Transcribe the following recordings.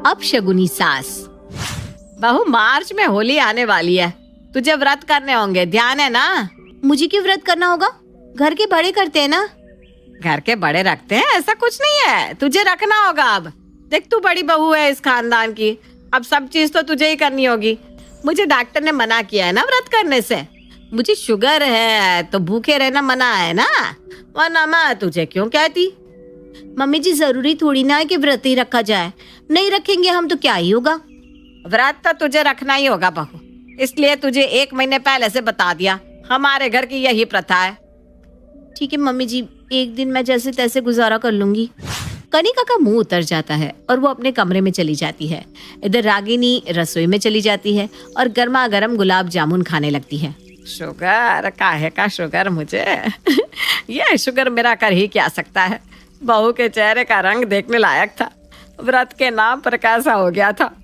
अपशगुनी सास। बहू, मार्च में होली आने वाली है, तुझे व्रत करने होंगे, ध्यान है ना? मुझे क्यों व्रत करना होगा? घर के बड़े करते हैं ना। घर के बड़े रखते हैं, ऐसा कुछ नहीं है, तुझे रखना होगा। अब देख, तू बड़ी बहू है इस खानदान की, अब सब चीज तो तुझे ही करनी होगी। मुझे डॉक्टर ने मना किया है ना व्रत करने से। मुझे शुगर है तो भूखे रहना मना है ना, वरना मैं तुझे क्यों कहती। मम्मी जी, जरूरी थोड़ी ना है कि व्रत ही रखा जाए, नहीं रखेंगे हम तो क्या ही होगा। व्रत तो तुझे रखना ही होगा बहू, इसलिए तुझे 1 महीने पहले से बता दिया। हमारे घर की यही प्रथा है। ठीक है मम्मी जी, एक दिन मैं जैसे तैसे गुजारा कर लूंगी। कनिका का मुंह उतर जाता है और वो अपने कमरे में चली जाती है। इधर रागिनी रसोई में चली जाती है और गर्मा गर्म गुलाब जामुन खाने लगती है। शुगर, काहे का शुगर मुझे ये शुगर मेरा कर ही क्या सकता है। बहू के चेहरे का रंग देखने लायक था, व्रत के नाम पर कैसा हो गया था।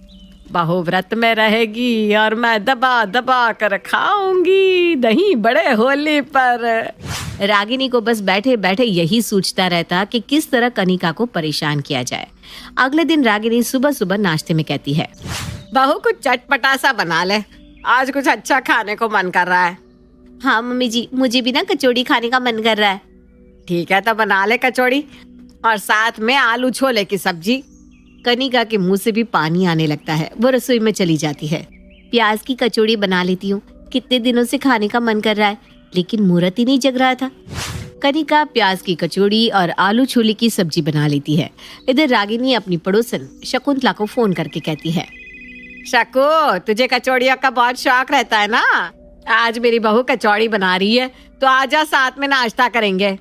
बहू व्रत में रहेगी और मैं दबा दबा कर खाऊंगी दही बड़े होली पर। रागिनी को बस बैठे बैठे यही सोचता रहता कि किस तरह कनिका को परेशान किया जाए। अगले दिन रागिनी सुबह सुबह नाश्ते में कहती है, बहू कुछ चटपटा सा बना ले, आज कुछ अच्छा खाने को मन कर रहा है। हाँ मम्मी जी, मुझे भी ना कचौड़ी खाने का मन कर रहा है। ठीक है, तो बना ले कचौड़ी और साथ में आलू छोले की सब्जी। कनिका के मुंह से भी पानी आने लगता है। वो रसोई में चली जाती है। प्याज की कचौड़ी बना लेती हूँ, कितने दिनों से खाने का मन कर रहा है, लेकिन मुहूर्त ही नहीं जग रहा था। कनिका प्याज की कचौड़ी और आलू छोले की सब्जी बना लेती है। इधर रागिनी अपनी पड़ोसन शकुंतला को फोन करके कहती है, शकु, तुझे कचौड़ियों का बहुत शौक रहता है ना, आज मेरी बहू कचौड़ी बना रही है तो आजा, साथ में नाश्ता करेंगे।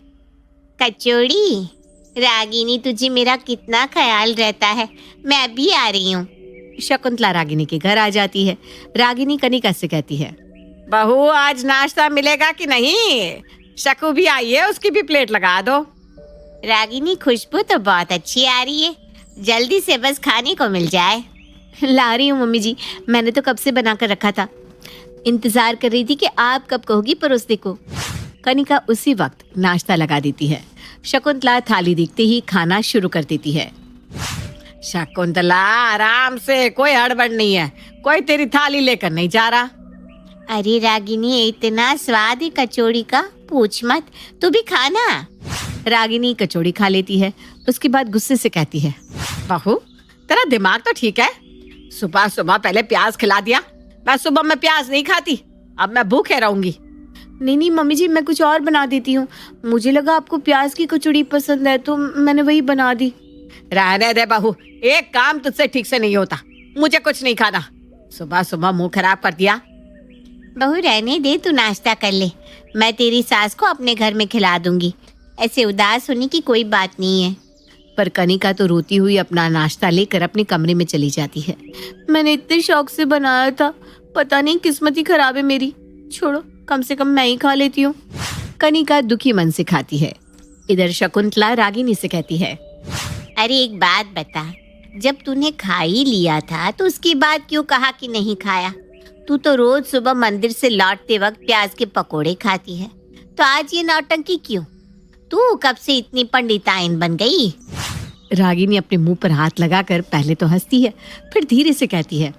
कचौड़ी? रागिनी, तुझे मेरा कितना ख्याल रहता है, मैं भी आ रही हूँ। शकुंतला रागिनी के घर आ जाती है। रागिनी कनिका से कहती है, बहू आज नाश्ता मिलेगा कि नहीं? शकु भी आई है, उसकी भी प्लेट लगा दो। रागिनी, खुशबू तो बहुत अच्छी आ रही है, जल्दी से बस खाने को मिल जाए। ला रही हूँ मम्मी जी, मैंने तो कब से बना कर रखा था, इंतजार कर रही थी कि आप कब कहोगी परोसने को। कनिका उसी वक्त नाश्ता लगा देती है। शकुंतला थाली दिखते ही खाना शुरू कर देती है। शकुंतला, आराम से, कोई हड़बड़ नहीं है, कोई तेरी थाली लेकर नहीं जा रहा। अरे रागिनी, इतना स्वाद है कचौड़ी का, पूछ मत, तू भी खाना। रागिनी कचौड़ी खा लेती है, उसके बाद गुस्से से कहती है, बहू तेरा दिमाग तो ठीक है, सुबह सुबह पहले प्याज खिला दिया। मैं सुबह में प्याज नहीं खाती, अब मैं भूखे रहूंगी। नहीं नहीं मम्मी जी, मैं कुछ और बना देती हूँ, मुझे लगा आपको प्याज की कचौड़ी पसंद है तो मैंने वही बना दी। रहने दे बहू, एक काम तुझसे ठीक से नहीं होता, मुझे कुछ नहीं खाना। सुबह सुबह मुंह खराब कर दिया। बहू रहने दे, तू नाश्ता कर ले, मैं तेरी सास को अपने घर में खिला दूंगी, ऐसे उदास होने की कोई बात नहीं है। पर कनिका तो रोती हुई अपना नाश्ता लेकर अपने कमरे में चली जाती है। मैंने इतने शौक से बनाया था, पता नहीं किस्मत ही खराब है मेरी, छोड़ो, कम से कम मैं ही खा लेती हूँ। कनिका दुखी मन से खाती है। इधर शकुंतला रागिनी से कहती है, अरे एक बात बता, जब तूने खा ही लिया था तो उसके बाद क्यों कहा कि नहीं खाया? तू तो रोज सुबह मंदिर से लौटते वक्त प्याज के पकोड़े खाती है, तो आज ये नौटंकी क्यों? तू कब से इतनी पंडिताइन बन गई? रागिनी अपने मुंह पर हाथ लगाकर पहले तो हंसती है, फिर धीरे से कहती है,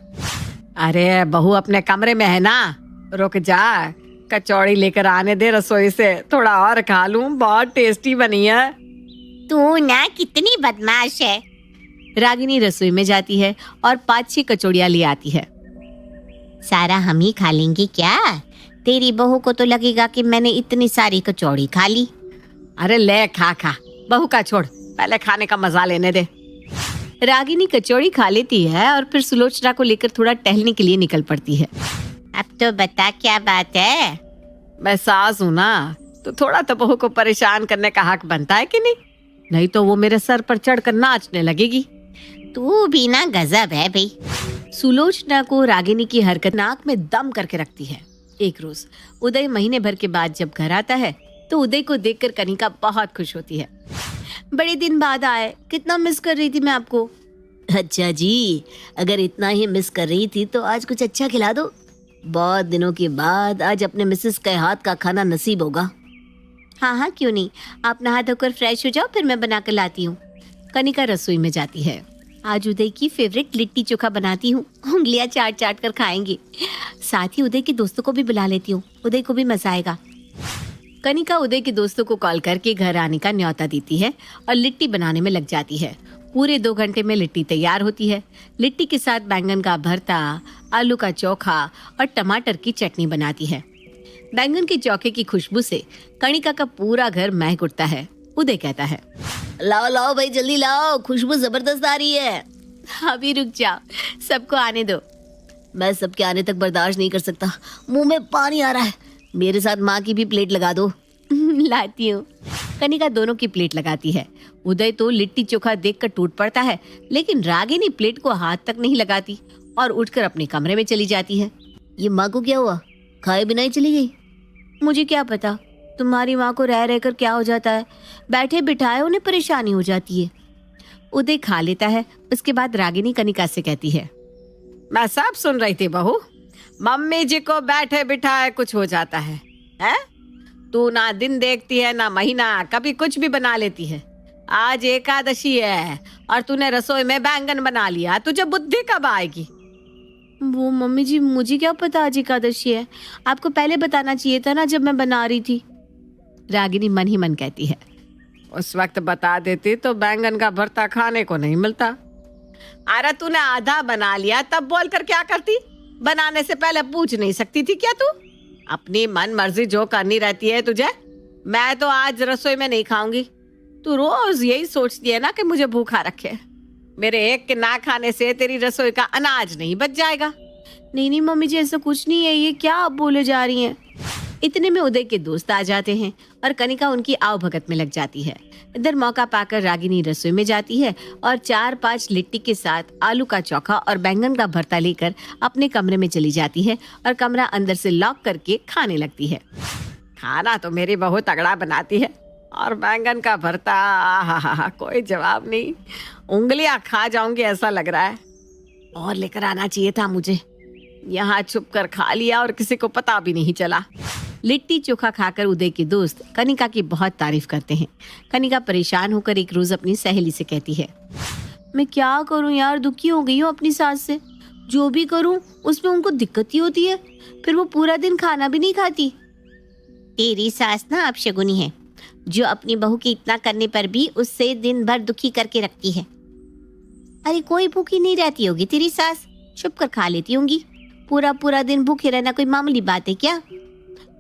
अरे बहू अपने कमरे में है ना, रुक जा, कचौड़ी लेकर आने दे रसोई से, थोड़ा और खा लूं, बहुत टेस्टी बनी है। तू ना कितनी बदमाश है। रागिनी रसोई में जाती है और 5-6 कचौड़ियां ले आती है। सारा हम ही खा लेंगे क्या? तेरी बहू को तो लगेगा कि मैंने इतनी सारी कचौड़ी खा ली। अरे ले, खा खा, बहू का छोड़, पहले खाने का मजा लेने दे। रागिनी कचौड़ी खा लेती है और फिर सुलोचना को लेकर थोड़ा टहलने के लिए निकल पड़ती है। अब तो बता क्या बात है? मैं सास हूँ ना, तो थोड़ा तो बहू को परेशान करने का हक बनता है कि नहीं? नहीं तो वो मेरे सर पर चढ़कर नाचने लगेगी। तू भी ना गजब है भाई। सुलोचना को रागिनी की हरकत नाक में दम करके रखती है। एक रोज उदय महीने भर के बाद जब घर आता है तो उदय को देखकर कनिका बहुत खुश होती है। बड़े दिन बाद आए, कितना मिस कर रही थी मैं आपको। अच्छा जी, अगर इतना ही मिस कर रही थी तो आज कुछ अच्छा खिला दो, बहुत दिनों के बाद आज अपने मिसेस के हाथ का खाना नसीब होगा। हाँ हाँ क्यों नहीं, आप नहा धोकर फ्रेश हो जाओ, फिर मैं बना कर लाती हूँ। कनिका रसोई में जाती है। आज उदय की फेवरेट लिट्टी चोखा बनाती हूँ, उंगलियां चाट चाट कर खाएंगे। साथ ही उदय के दोस्तों को भी बुला लेती हूँ, उदय को भी मजा आएगा। कनिका उदय के दोस्तों को कॉल करके घर आने का न्योता देती है और लिट्टी बनाने में लग जाती है। पूरे 2 घंटे में लिट्टी तैयार होती है। लिट्टी के साथ बैंगन का भरता, आलू का चोखा और टमाटर की चटनी बनाती है। बैंगन के चोखे की खुशबू से कनिका का पूरा घर महक उठता है। उदय कहता है, लाओ लाओ भाई जल्दी लाओ, खुशबू जबरदस्त आ रही है। अभी रुक जाओ, सबको आने दो। मैं सबके आने तक बर्दाश्त नहीं कर सकता, मुंह में पानी आ रहा है। मेरे साथ माँ की भी प्लेट लगा दो। लाती हूँ। कनिका दोनों की प्लेट लगाती है। उदय तो लिट्टी चोखा देखकर टूट पड़ता है, लेकिन रागिनी प्लेट को हाथ तक नहीं लगाती और उठकर अपने कमरे में चली जाती है। ये माँ को क्या हुआ, खाए बिना ही चली गई? मुझे क्या पता तुम्हारी माँ को रह रहकर क्या हो जाता है, बैठे बिठाए उन्हें परेशानी हो जाती है। उदय खा लेता है। उसके बाद रागिनी कनिका से कहती है, मैं सब सुन रही थी बहू, मम्मी जी को बैठे बिठाए कुछ हो जाता है? तू ना दिन देखती है ना महीना, कभी कुछ भी बना लेती है। आज एकादशी है और तूने रसोई में बैंगन बना लिया, तुझे बुद्धि कब आएगी? वो मम्मी जी, मुझे क्या पता आज एकादशी है, आपको पहले बताना चाहिए था ना जब मैं बना रही थी। रागिनी मन ही मन कहती है, उस वक्त बता देती तो बैंगन का भरता खाने को नहीं मिलता। अरे तूने आधा बना लिया तब बोलकर क्या करती? बनाने से पहले पूछ नहीं सकती थी क्या तू? अपनी मन मर्जी जो करनी रहती है तुझे। मैं तो आज रसोई में नहीं खाऊंगी। तू रोज यही सोचती है ना कि मुझे भूखा रखे। मेरे एक के ना खाने से तेरी रसोई का अनाज नहीं बच जाएगा। नहीं नहीं मम्मी जी, ऐसा कुछ नहीं है, ये क्या आप बोले जा रही हैं? इतने में उदय के दोस्त आ जाते हैं और कनिका उनकी आवभगत में लग जाती है। इधर मौका पाकर रागिनी रसोई में जाती है और 4-5 लिट्टी के साथ आलू का चोखा और बैंगन का भरता लेकर अपने कमरे में चली जाती है और कमरा अंदर से लॉक करके खाने लगती है। खाना तो मेरी बहू तगड़ा बनाती है और बैंगन का भरता, आहा, कोई जवाब नहीं। उंगलियां खा जाऊंगी ऐसा लग रहा है। और लेकर आना चाहिए था मुझे, यहाँ छुप कर खा लिया और किसी को पता भी नहीं चला। लिट्टी चोखा खाकर उदय के दोस्त कनिका की बहुत तारीफ करते हैं। कनिका परेशान होकर एक रोज अपनी सहेली से कहती है, मैं क्या करूं यार, दुखी हो गई हूँ अपनी सास से। जो भी करूं उसमें उनको दिक्कत ही होती है, फिर वो पूरा दिन खाना भी नहीं खाती। तेरी सास ना अपशगुनी है, जो अपनी बहू के इतना करने पर भी उससे दिन भर दुखी करके रखती है। अरे कोई भूखी नहीं रहती होगी तेरी सास, छुप कर खा लेती होंगी। पूरा पूरा दिन भूखे रहना कोई मामूली बात है क्या?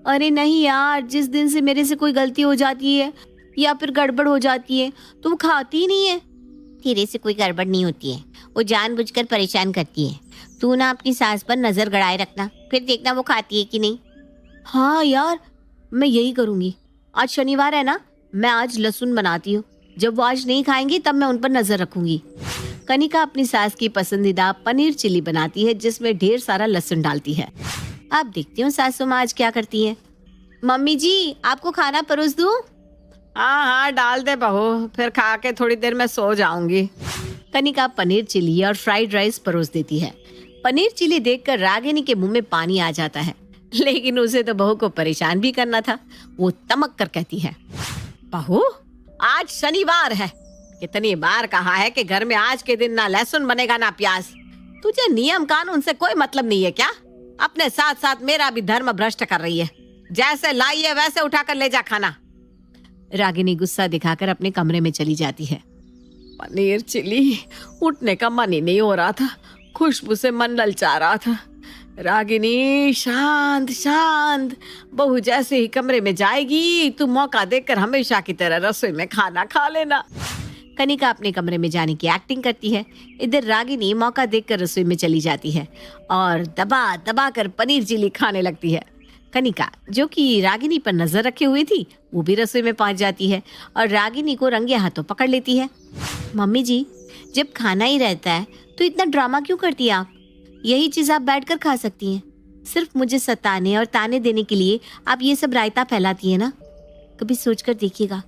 अरे नहीं यार, जिस दिन से मेरे से कोई गलती हो जाती है या फिर गड़बड़ हो जाती है तो वो खाती ही नहीं है। तेरे से कोई गड़बड़ नहीं होती है, वो जानबूझकर परेशान करती है। तू ना अपनी सास पर नजर गड़ाए रखना, फिर देखना वो खाती है कि नहीं। हाँ यार, मैं यही करूँगी। आज शनिवार है ना, मैं आज लहसुन बनाती हूँ। जब वो आज नहीं खाएंगी तब मैं उन पर नजर रखूंगी। कनिका अपनी सास की पसंदीदा पनीर चिली बनाती है, जिसमें ढेर सारा लहसुन डालती है। आप देखती हूँ सासू माँ आज क्या करती है। मम्मी जी, आपको खाना परोस दूँ? हाँ हाँ, डाल दे बहू, फिर खा के थोड़ी देर में सो जाऊंगी। कनिका पनीर चिली और फ्राइड राइस परोस देती है। पनीर चिली देखकर रागिनी के मुंह में पानी आ जाता है, लेकिन उसे तो बहू को परेशान भी करना था। वो तमक कर कहती है, बहू आज शनिवार है, कितनी बार कहा है कि घर में आज के दिन ना लहसुन बनेगा ना प्याज। तुझे नियम कानून से कोई मतलब नहीं है क्या? अपने साथ साथ मेरा भी धर्म भ्रष्ट कर रही है। जैसे लाई है वैसे उठाकर ले जा खाना। रागिनी गुस्सा दिखाकर अपने कमरे में चली जाती है। पनीर चिली, उठने का मन ही नहीं हो रहा था, खुशबू से मन ललचा रहा था। रागिनी शांत शांत, बहू जैसे ही कमरे में जाएगी तू मौका देखकर हमेशा की तरह रसोई में खाना खा लेना। कनिका अपने कमरे में जाने की एक्टिंग करती है। इधर रागिनी मौका देखकर रसोई में चली जाती है और दबा दबा कर पनीर चिली खाने लगती है। कनिका, जो कि रागिनी पर नजर रखे हुई थी, वो भी रसोई में पहुंच जाती है और रागिनी को रंगे हाथों पकड़ लेती है। मम्मी जी, जब खाना ही रहता है तो इतना ड्रामा क्यों करती है आप? यही चीज आप बैठकर खा सकती हैं। सिर्फ मुझे सताने और ताने देने के लिए आप ये सब रायता फैलाती है ना। कभी सोचकर देखिएगा,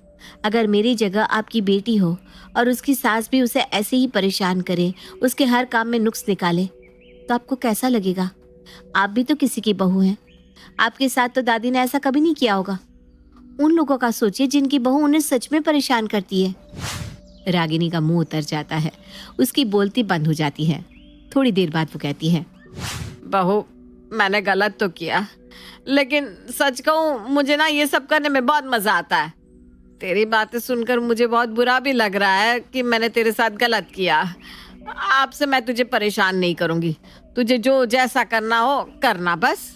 अगर मेरी जगह आपकी बेटी हो और उसकी सास भी उसे ऐसे ही परेशान करे, उसके हर काम में नुक्स निकाले, तो आपको कैसा लगेगा? आप भी तो किसी की बहू हैं। आपके साथ तो दादी ने ऐसा कभी नहीं किया होगा। उन लोगों का सोचिए जिनकी बहू उन्हें सच में परेशान करती है। रागिनी का मुंह उतर जाता है, उसकी बोलती बंद हो जाती है। थोड़ी देर बाद वो कहती है, बहू मैंने गलत तो किया, लेकिन सच कहूँ मुझे ना ये सब करने में बहुत मजा आता है। तेरी बातें सुनकर मुझे बहुत बुरा भी लग रहा है कि मैंने तेरे साथ गलत किया। आपसे मैं तुझे परेशान नहीं करूंगी, तुझे जो जैसा करना हो करना बस।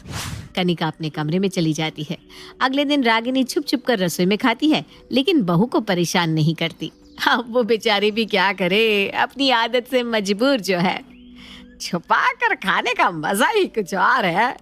कनिका अपने कमरे में चली जाती है। अगले दिन रागिनी छुप छुप कर रसोई में खाती है, लेकिन बहू को परेशान नहीं करती। अब वो बेचारी भी क्या करे, अपनी आदत से मजबूर जो है। छुपा कर खाने का मजा ही कुछ और है।